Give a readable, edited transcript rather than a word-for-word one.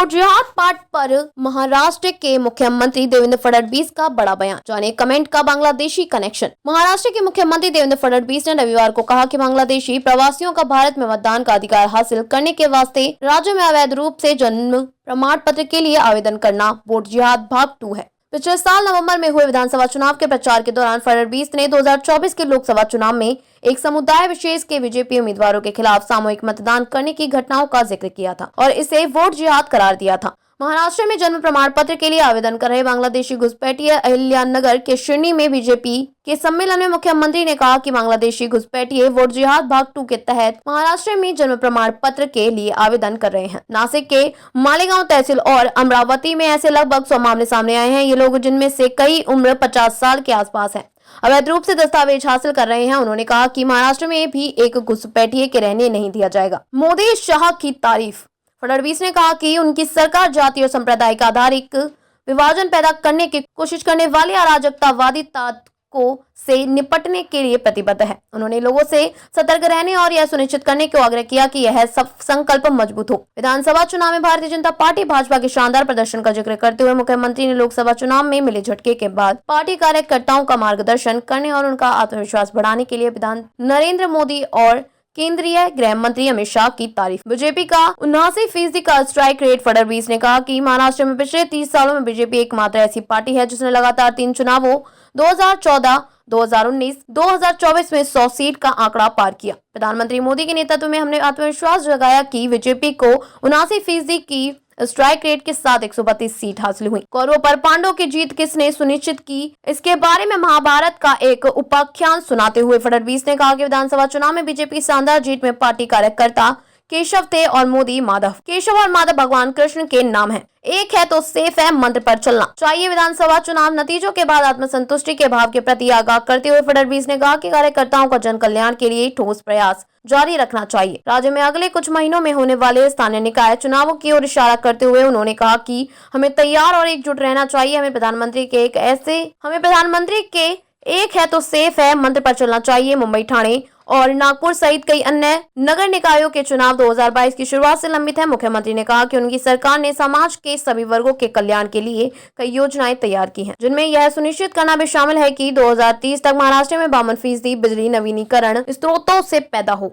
Vote जिहाद पाठ पर महाराष्ट्र के मुख्यमंत्री देवेंद्र फडणवीस का बड़ा बयान। जानिए कमेंट का बांग्लादेशी कनेक्शन। महाराष्ट्र के मुख्यमंत्री देवेंद्र फडणवीस ने रविवार को कहा कि बांग्लादेशी प्रवासियों का भारत में मतदान का अधिकार हासिल करने के वास्ते राज्य में अवैध रूप से जन्म प्रमाण पत्र के लिए आवेदन करना वोट जिहाद भाग 2 है। पिछले साल नवंबर में हुए विधानसभा चुनाव के प्रचार के दौरान फडणवीस ने 2024 के लोकसभा चुनाव में एक समुदाय विशेष के बीजेपी उम्मीदवारों के खिलाफ सामूहिक मतदान करने की घटनाओं का जिक्र किया था और इसे वोट जिहाद करार दिया था। महाराष्ट्र में जन्म प्रमाण पत्र के लिए आवेदन कर रहे बांग्लादेशी घुसपैठिए अहिल्यानगर के शिरनी में बीजेपी के सम्मेलन में मुख्यमंत्री ने कहा कि बांग्लादेशी घुसपैठिए वोट जिहाद भाग 2 के तहत महाराष्ट्र में जन्म प्रमाण पत्र के लिए आवेदन कर रहे हैं। नासिक के मालेगांव तहसील और अमरावती में ऐसे लगभग 100 मामले सामने आए हैं। ये लोग जिनमें से कई उम्र 50 साल के आसपास है, अवैध रूप से दस्तावेज हासिल कर रहे हैं। उन्होंने कहा कि महाराष्ट्र में भी एक घुसपैठिए के रहने नहीं दिया जाएगा। मोदी शाह की तारीफ। फडणवीस ने कहा कि उनकी सरकार जाति और संप्रदाय का आधारित विभाजन पैदा करने की कोशिश करने वाले अराजकतावादी ताकतों से निपटने के लिए प्रतिबद्ध है। उन्होंने लोगों से सतर्क रहने और यह सुनिश्चित करने को आग्रह किया कि यह सब संकल्प मजबूत हो। विधानसभा चुनाव में भारतीय जनता पार्टी भाजपा के शानदार प्रदर्शन का जिक्र करते हुए मुख्यमंत्री ने लोकसभा चुनाव में मिले झटके के बाद पार्टी कार्यकर्ताओं का मार्गदर्शन करने और उनका आत्मविश्वास बढ़ाने के लिए प्रधानमंत्री नरेंद्र मोदी और केंद्रीय गृह मंत्री अमित शाह की तारीफ। बीजेपी का 79% का स्ट्राइक रेट। फडणवीस ने कहा कि महाराष्ट्र में पिछले 30 सालों में बीजेपी एकमात्र ऐसी पार्टी है जिसने लगातार 3 चुनावों 2014, 2019, 2024 में 100 सीट का आंकड़ा पार किया। प्रधानमंत्री मोदी के नेतृत्व में हमने आत्मविश्वास जगाया कि बीजेपी को 79% की स्ट्राइक रेट के साथ 132 सीट हासिल हुई। कौरवों पर पांडवों की जीत किसने सुनिश्चित की, इसके बारे में महाभारत का एक उपाख्यान सुनाते हुए फडणवीस ने कहा कि विधानसभा चुनाव में बीजेपी शानदार जीत में पार्टी कार्यकर्ता केशव थे और मोदी माधव। केशव और माधव भगवान कृष्ण के नाम है। एक है तो सेफ है मंत्र पर चलना चाहिए। विधानसभा चुनाव नतीजों के बाद आत्मसंतुष्टि के भाव के प्रति आगाह करते हुए फडणवीस ने कहा कि कार्यकर्ताओं का जन कल्याण के लिए ठोस प्रयास जारी रखना चाहिए। राज्य में अगले कुछ महीनों में होने वाले स्थानीय निकाय चुनावों की ओर इशारा करते हुए उन्होंने कहा कि हमें तैयार और एकजुट रहना चाहिए। हमें प्रधानमंत्री के एक है तो सेफ है मंत्र पर चलना चाहिए। मुंबई, ठाणे और नागपुर सहित कई अन्य नगर निकायों के चुनाव 2022 की शुरुआत से लंबित है। मुख्यमंत्री ने कहा कि उनकी सरकार ने समाज के सभी वर्गों के कल्याण के लिए कई योजनाएं तैयार की हैं, जिनमें यह सुनिश्चित करना भी शामिल है कि 2030 तक महाराष्ट्र में 52% बिजली नवीनीकरण स्रोतों से पैदा हो।